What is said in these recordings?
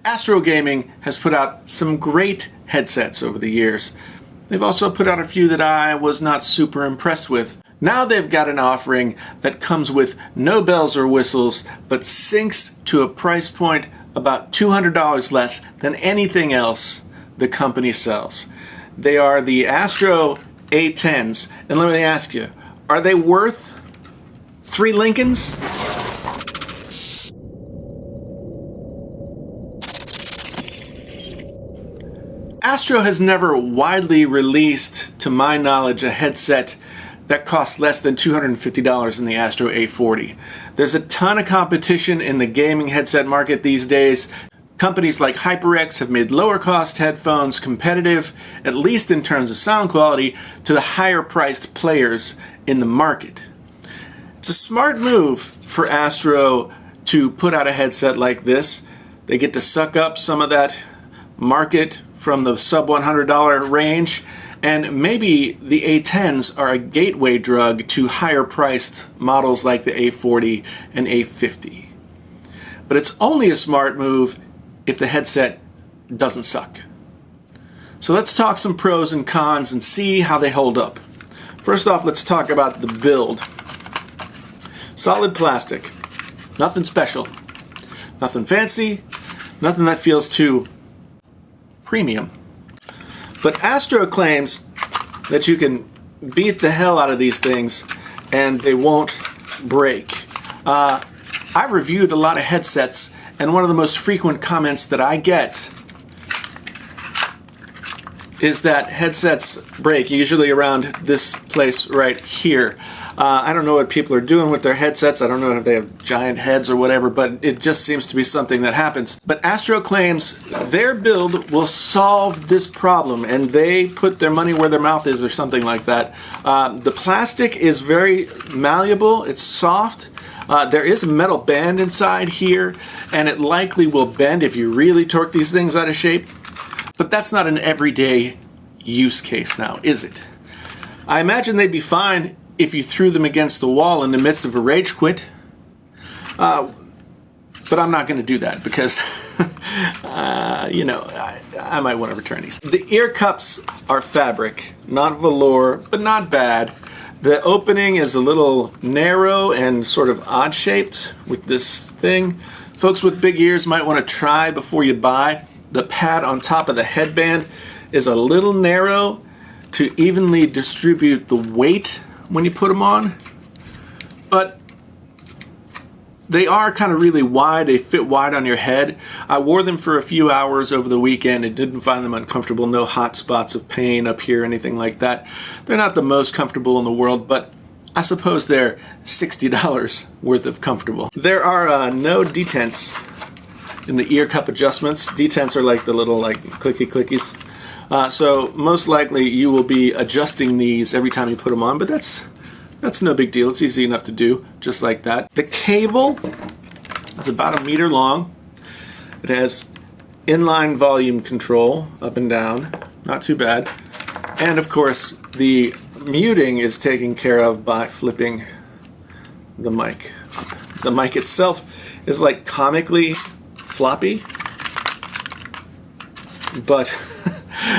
Astro Gaming has put out some great headsets over the years. They've also put out a few that I was not super impressed with. Now they've got an offering that comes with no bells or whistles, but syncs to a price point about $200 less than anything else the company sells. They are the Astro A10s, and let me ask you, are they worth 3 Lincolns? Astro has never widely released, to my knowledge, a headset that costs less than $250 in the Astro A40. There's a ton of competition in the gaming headset market these days. Companies like HyperX have made lower cost headphones competitive, at least in terms of sound quality, to the higher priced players in the market. It's a smart move for Astro to put out a headset like this. They get to suck up some of that market from the sub $100 range, and maybe the A10s are a gateway drug to higher priced models like the A40 and A50. But it's only a smart move if the headset doesn't suck. So let's talk some pros and cons and see how they hold up. First off, let's talk about the build. Solid plastic, nothing special, nothing fancy, nothing that feels too premium. But Astro claims that you can beat the hell out of these things and they won't break. I've reviewed a lot of headsets, and one of the most frequent comments that I get is that headsets break, usually around this place right here. I don't know what people are doing with their headsets. I don't know if they have giant heads or whatever, but it just seems to be something that happens. But Astro claims their build will solve this problem, and they put their money where their mouth is, or something like that. The plastic is very malleable. It's soft. There is a metal band inside here, and it likely will bend if you really torque these things out of shape. But that's not an everyday use case now, is it? I imagine they'd be fine if you threw them against the wall in the midst of a rage quit. But I'm not going to do that because, you know, I might want to return these. The ear cups are fabric, not velour, but not bad. The opening is a little narrow and sort of odd-shaped with this thing. Folks with big ears might want to try before you buy. The pad on top of the headband is a little narrow to evenly distribute the weight when you put them on, but they are kind of really wide. They fit wide on your head. I wore them for a few hours over the weekend and didn't find them uncomfortable. No hot spots of pain up here, anything like that. They're not the most comfortable in the world, but I suppose they're $60 worth of comfortable. There are no detents in the ear cup adjustments. Detents are like the little clicky clickies. So most likely you will be adjusting these every time you put them on, but that's no big deal. It's easy enough to do, just like that. The cable is about 1 meter long. It has inline volume control, up and down, not too bad. And of course, the muting is taken care of by flipping the mic. The mic itself is like comically floppy, but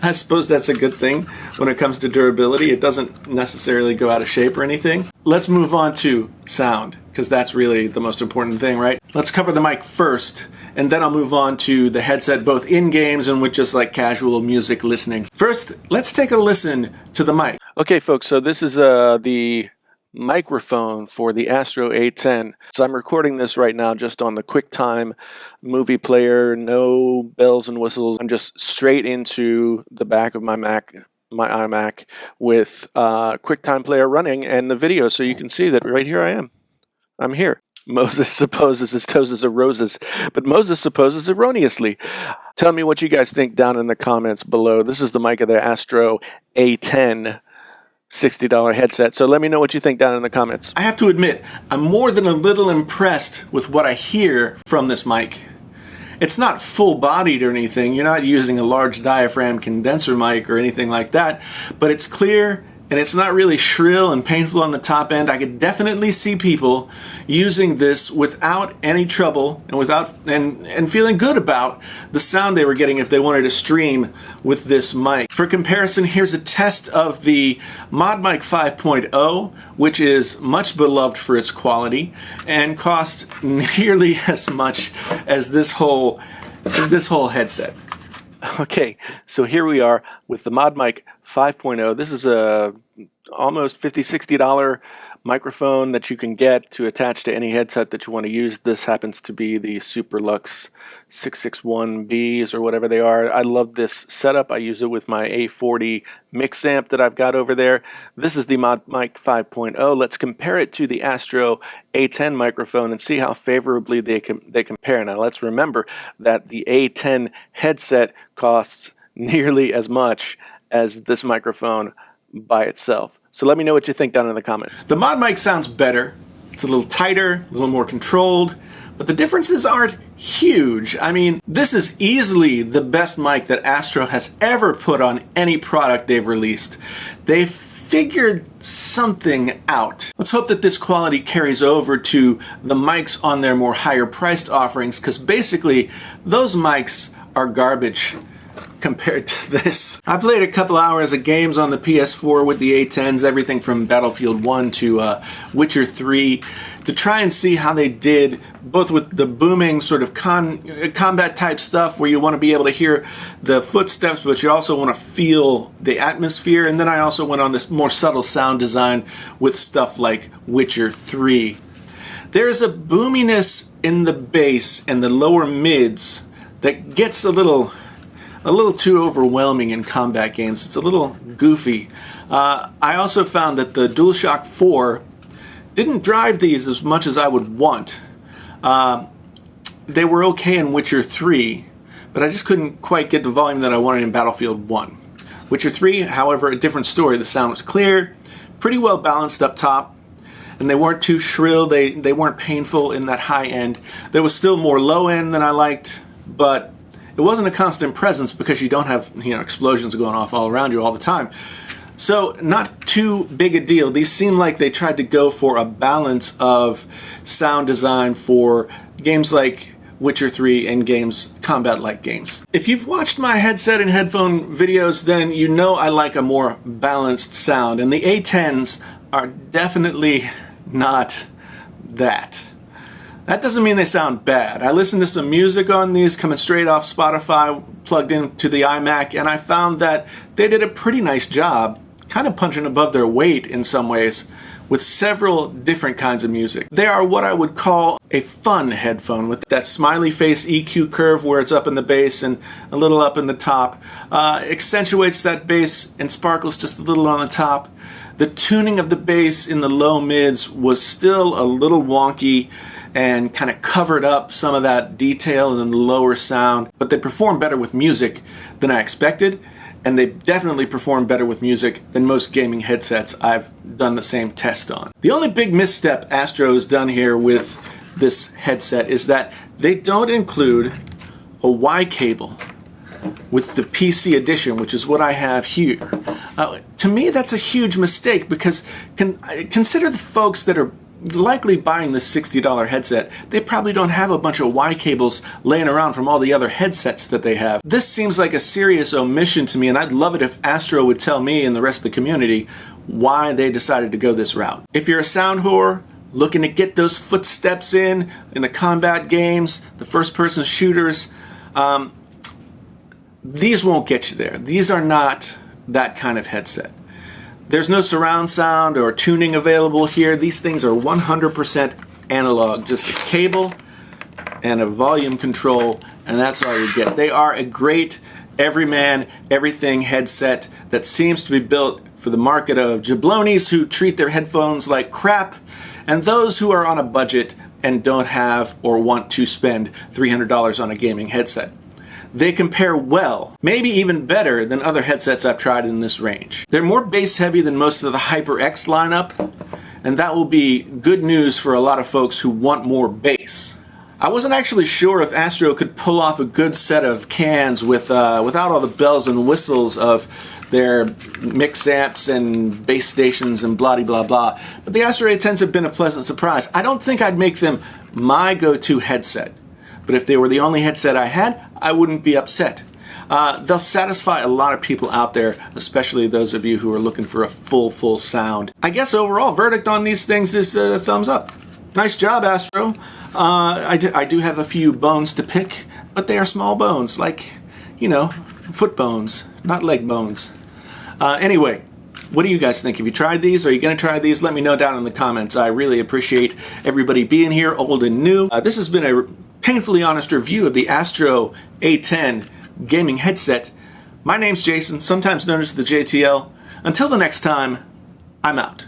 I suppose that's a good thing when it comes to durability. It doesn't necessarily go out of shape or anything. Let's move on to sound, because that's really the most important thing, right? Let's cover the mic first, and then I'll move on to the headset, both in games and with just like casual music listening. First, let's take a listen to the mic. Okay, folks, so this is the microphone for the Astro A10. So I'm recording this right now just on the QuickTime movie player, no bells and whistles. I'm just straight into the back of my iMac with QuickTime player running and the video, so you can see that right here I am. I'm here. Moses supposes his toes are roses, but Moses supposes erroneously. Tell me what you guys think down in the comments below. This is the mic of the Astro A10. $60 headset. So let me know what you think down in the comments. I have to admit, I'm more than a little impressed with what I hear from this mic. It's not full-bodied or anything. You're not using a large diaphragm condenser mic or anything like that, but it's clear, and it's not really shrill and painful on the top end. I could definitely see people using this without any trouble and feeling good about the sound they were getting if they wanted to stream with this mic. For comparison, here's a test of the ModMic 5.0, which is much beloved for its quality and costs nearly as much as this whole headset. Okay, so here we are with the ModMic 5.0. This is a almost $50–$60 microphone that you can get to attach to any headset that you want to use. This happens to be the Superlux 661Bs or whatever they are. I love this setup. I use it with my A40 mix amp that I've got over there. This is the ModMic 5.0. Let's compare it to the Astro A10 microphone and see how favorably they compare. Now let's remember that the A10 headset costs nearly as much as this microphone by itself. So let me know what you think down in the comments. The ModMic sounds better. It's a little tighter, a little more controlled, but the differences aren't huge. I mean, this is easily the best mic that Astro has ever put on any product they've released. They've figured something out. Let's hope that this quality carries over to the mics on their more higher priced offerings, because basically those mics are garbage compared to this. I played a couple hours of games on the PS4 with the A10s, everything from Battlefield 1 to Witcher 3, to try and see how they did, both with the booming sort of combat type stuff where you want to be able to hear the footsteps, but you also want to feel the atmosphere. And then I also went on this more subtle sound design with stuff like Witcher 3. There's a boominess in the bass and the lower mids that gets a little too overwhelming in combat games. It's a little goofy. I also found that the DualShock 4 didn't drive these as much as I would want. They were okay in Witcher 3, but I just couldn't quite get the volume that I wanted in Battlefield 1. Witcher 3, however, a different story. The sound was clear, pretty well balanced up top, and they weren't too shrill. They weren't painful in that high end. There was still more low end than I liked, but it wasn't a constant presence because you don't have, explosions going off all around you all the time. So not too big a deal. These seem like they tried to go for a balance of sound design for games like Witcher 3 and combat-like games. If you've watched my headset and headphone videos, then you know I like a more balanced sound, and the A10s are definitely not that. That doesn't mean they sound bad. I listened to some music on these coming straight off Spotify, plugged into the iMac, and I found that they did a pretty nice job, kind of punching above their weight in some ways, with several different kinds of music. They are what I would call a fun headphone, with that smiley face EQ curve where it's up in the bass and a little up in the top. Accentuates that bass and sparkles just a little on the top. The tuning of the bass in the low mids was still a little wonky and kind of covered up some of that detail in the lower sound, but they perform better with music than I expected, and they definitely perform better with music than most gaming headsets I've done the same test on. The only big misstep Astro's done here with this headset is that they don't include a Y cable with the PC edition, which is what I have here. To me, that's a huge mistake, because consider the folks that are likely buying this $60 headset. They probably don't have a bunch of Y cables laying around from all the other headsets that they have. This seems like a serious omission to me, and I'd love it if Astro would tell me and the rest of the community why they decided to go this route. If you're a sound whore looking to get those footsteps in the combat games, the first-person shooters, these won't get you there. These are not that kind of headset. There's no surround sound or tuning available here. These things are 100% analog, just a cable and a volume control, and that's all you get. They are a great everyman, everything headset that seems to be built for the market of jablonis who treat their headphones like crap, and those who are on a budget and don't have or want to spend $300 on a gaming headset. They compare well, maybe even better than other headsets I've tried in this range. They're more bass heavy than most of the HyperX lineup, and that will be good news for a lot of folks who want more bass. I wasn't actually sure if Astro could pull off a good set of cans without all the bells and whistles of their mix amps and bass stations and blah blah blah. But the Astro A10s have been a pleasant surprise. I don't think I'd make them my go-to headset, but if they were the only headset I had, I wouldn't be upset. They'll satisfy a lot of people out there, especially those of you who are looking for a full sound. I guess overall verdict on these things is a thumbs up. Nice job, Astro. I do have a few bones to pick, but they are small bones, like, you know, foot bones, not leg bones. Anyway, what do you guys think? Have you tried these? Are you going to try these? Let me know down in the comments. I really appreciate everybody being here, old and new. This has been a painfully honest review of the Astro A10 gaming headset. My name's Jason, sometimes known as the JTL. Until the next time, I'm out.